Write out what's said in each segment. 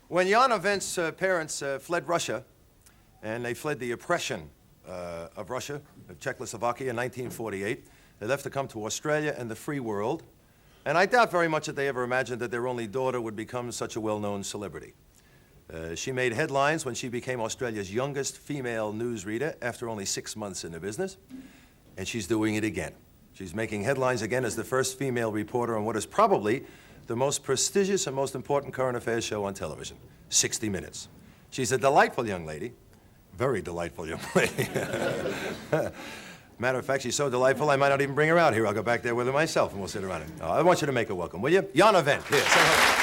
When Jana Wendt's parents fled Russia, and they fled the oppression of Russia, of Czechoslovakia in 1948, they left to come to Australia and the free world. And I doubt very much that they ever imagined that their only daughter would become such a well-known celebrity. She made headlines when she became Australia's youngest female newsreader after only 6 months in the business, and she's doing it again. She's making headlines again as the first female reporter on what is probably the most prestigious and most important current affairs show on television, 60 Minutes. She's a delightful young lady, very delightful young lady. Matter of fact, she's so delightful, I might not even bring her out here. I'll go back there with her myself, and we'll sit around it. I want you to make her welcome, will you? Jana Wendt, here, say hello.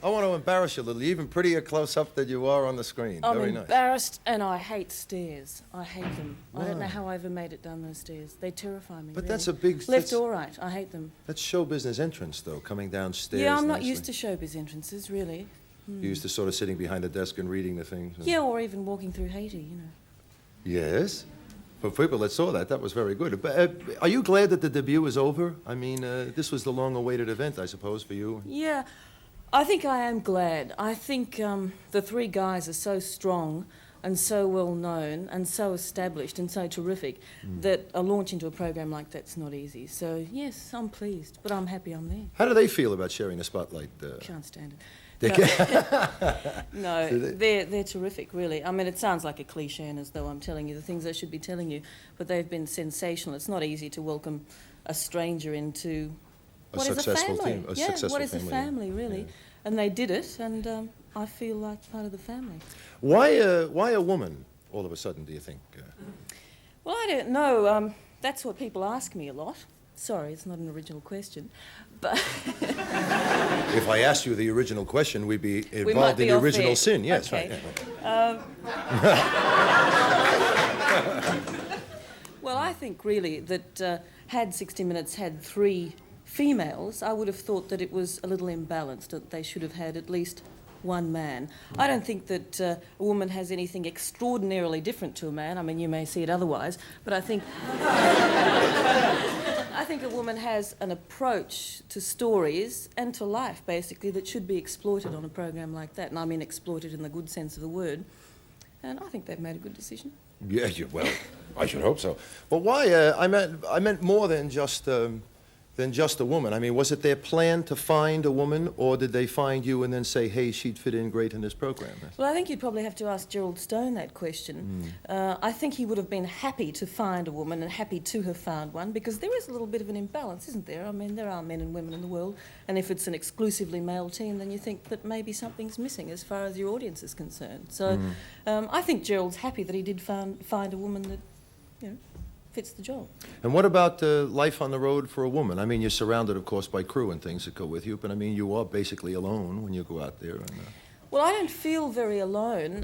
I want to embarrass you a little. You're even prettier close up than you are on the screen. I'm Very nice. embarrassed, and I hate stairs. I hate them. Why? I don't know how I ever made it down those stairs. They terrify me. But really. that's a big... Left or right, I hate them. That's show business entrance, though, coming downstairs. Yeah, I'm not nicely. used to showbiz entrances, really. You're used to sort of sitting behind a desk and reading the things. Yeah, or even walking through Haiti, you know. Yes. For people that saw that, that was very good. But, are you glad that the debut is over? I mean, this was the long-awaited event, I suppose, for you. Yeah, I think I am glad. I think the three guys are so strong and so well known and so established and so terrific that a launch into a program like that's not easy. So yes, I'm pleased, but I'm happy I'm there. How do they feel about sharing the spotlight? Can't stand it. They No, they're terrific, really. I mean, it sounds like a cliche, and as though I'm telling you the things I should be telling you, but they've been sensational. It's not easy to welcome a stranger into A what is a successful family. team, a Yeah, successful what is a family, family, really? yeah. And they did it, and I feel like part of the family. Why a woman, all of a sudden, do you think? Well, I don't know. That's what people ask me a lot. Sorry, it's not an original question, but If I asked you the original question, we'd be might involved be in the off original air. sin. Yes, Okay. right. Yeah. Well, I think really that had 60 Minutes had three females, I would have thought that it was a little imbalanced, that they should have had at least one man. I don't think that a woman has anything extraordinarily different to a man. I mean, you may see it otherwise, but I think I think a woman has an approach to stories and to life, basically, that should be exploited on a program like that. And I mean exploited in the good sense of the word. And I think they've made a good decision. Yeah, well, I should hope so. But why? I meant more than just a woman. I mean, was it their plan to find a woman, or did they find you and then say, hey, she'd fit in great in this program? Well, I think you'd probably have to ask Gerald Stone that question. I think he would have been happy to find a woman and happy to have found one, because there is a little bit of an imbalance, isn't there? I mean, there are men and women in the world, and if it's an exclusively male team, then you think that maybe something's missing as far as your audience is concerned. So I think Gerald's happy that he did find a woman that, you know, fits the job. And what about life on the road for a woman? I mean, you're surrounded, of course, by crew and things that go with you, but I mean, you are basically alone when you go out there. And, Well, I don't feel very alone.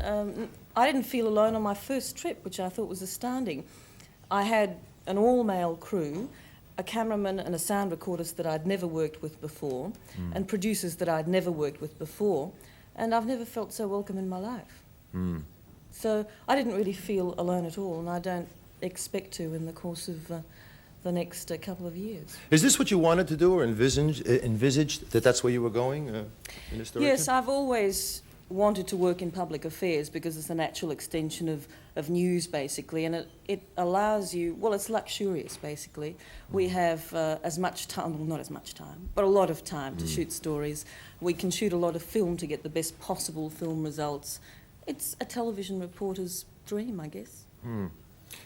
I didn't feel alone on my first trip, which I thought was astounding. I had an all-male crew, a cameraman and a sound recordist that I'd never worked with before, and producers that I'd never worked with before, and I've never felt so welcome in my life. So I didn't really feel alone at all, and I don't expect to in the course of the next couple of years. Is this what you wanted to do, or envisaged that that's where you were going in this direction? Yes, I've always wanted to work in public affairs because it's a natural extension of news, basically, and it allows you, well, it's luxurious, basically. We have as much time, well, not as much time, but a lot of time to shoot stories. We can shoot a lot of film to get the best possible film results. It's a television reporter's dream, I guess.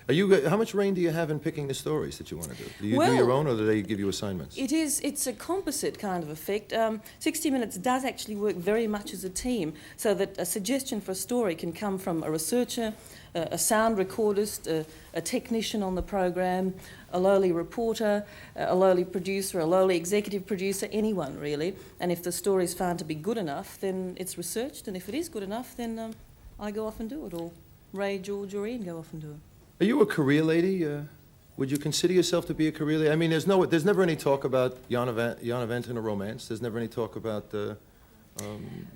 How much reign do you have in picking the stories that you want to do? Do you do your own, or do they give you assignments? It's a composite kind of effect. 60 Minutes does actually work very much as a team, so that a suggestion for a story can come from a researcher, a sound recordist, a technician on the program, a lowly reporter, a lowly producer, a lowly executive producer, anyone really. And if the story is found to be good enough, then it's researched, and if it is good enough, then I go off and do it, or Ray, George or Ian go off and do it. Are you a career lady? Would you consider yourself to be a career lady? I mean, there's never any talk about Jana Wendt in a romance. There's never any talk about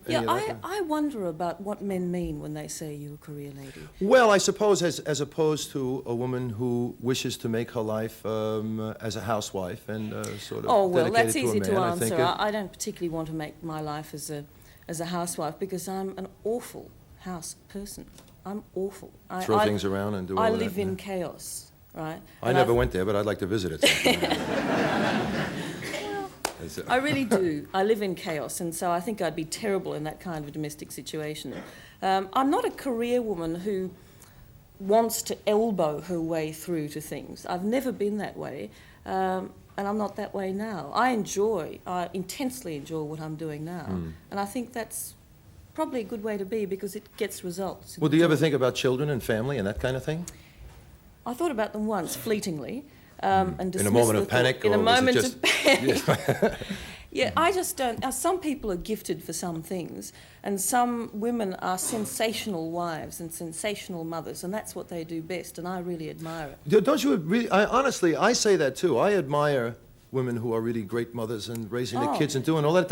Yeah, I wonder about what men mean when they say you're a career lady. Well, I suppose as opposed to a woman who wishes to make her life as a housewife and sort of Oh, well, dedicated that's to a easy to man, I think answer. I don't particularly want to make my life as a housewife because I'm an awful house person. I'm awful. Throw things around and do all I that. live in chaos, right? I never went there, but I'd like to visit it sometime. I really do. I live in chaos, and so I think I'd be terrible in that kind of a domestic situation. I'm not a career woman who wants to elbow her way through to things. I've never been that way, and I'm not that way now. I intensely enjoy what I'm doing now, and I think that's probably a good way to be because it gets results. Well, do you ever think about children and family and that kind of thing? I thought about them once, fleetingly, and dismissed in a moment the of panic? thought. In a or was it moment just... of panic. Yeah, I just don't. Some people are gifted for some things, and some women are sensational wives and sensational mothers, and that's what they do best, and I really admire it. Don't you really? Honestly, I say that too. I admire women who are really great mothers and raising their kids and doing all that.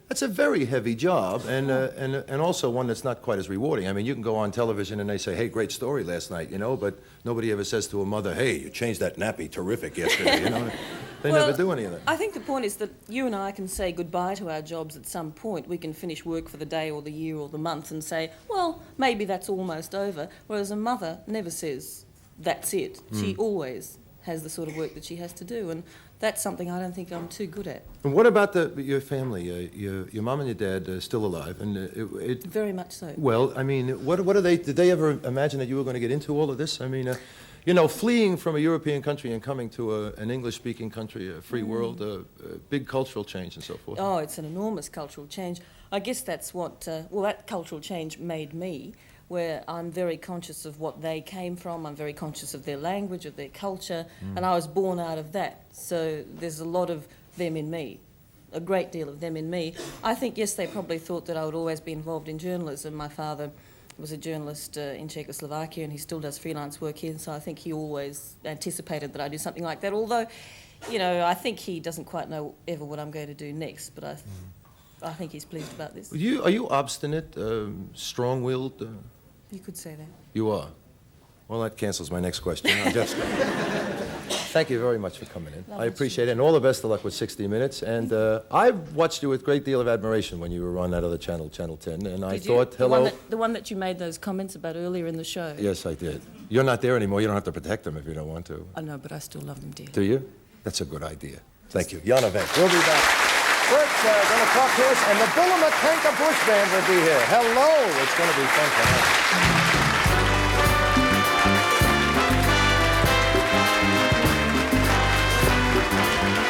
That's a very heavy job, and also one that's not quite as rewarding. I mean, you can go on television and they say, "Hey, great story last night," you know, but nobody ever says to a mother, "Hey, you changed that nappy, terrific yesterday," you know. They never do any of that. I think the point is that you and I can say goodbye to our jobs at some point. We can finish work for the day or the year or the month and say, well, maybe that's almost over, whereas a mother never says, that's it. She always has the sort of work that she has to do, and that's something I don't think I'm too good at. And what about your family? Your mom and your dad are still alive, and Very much so. Well, I mean, what are they? Did they ever imagine that you were going to get into all of this? I mean, you know, fleeing from a European country and coming to an English-speaking country, a free world, a big cultural change and so forth. Oh, it's an enormous cultural change. I guess that's what, that cultural change made me, where I'm very conscious of what they came from, I'm very conscious of their language, of their culture, and I was born out of that. So there's a lot of them in me, a great deal of them in me. I think, yes, they probably thought that I would always be involved in journalism. My father was a journalist in Czechoslovakia, and he still does freelance work here, so I think he always anticipated that I do something like that, although, you know, I think he doesn't quite know ever what I'm going to do next, but I think he's pleased about this. Are you obstinate, strong-willed? You could say that. You are. Well, that cancels my next question. Thank you very much for coming in. I appreciate it, and all the best of luck with 60 Minutes. And I watched you with a great deal of admiration when you were on that other channel, Channel 10, and I thought, hello. The one that you made those comments about earlier in the show. Yes, I did. You're not there anymore. You don't have to protect them if you don't want to. I know, but I still love them dearly. Do you? That's a good idea. Thank you. Jana Wendt. We'll be back. Bert's going to talk to us, and the Bullamakanka Bush Band will be here. Hello. It's going to be fun tonight.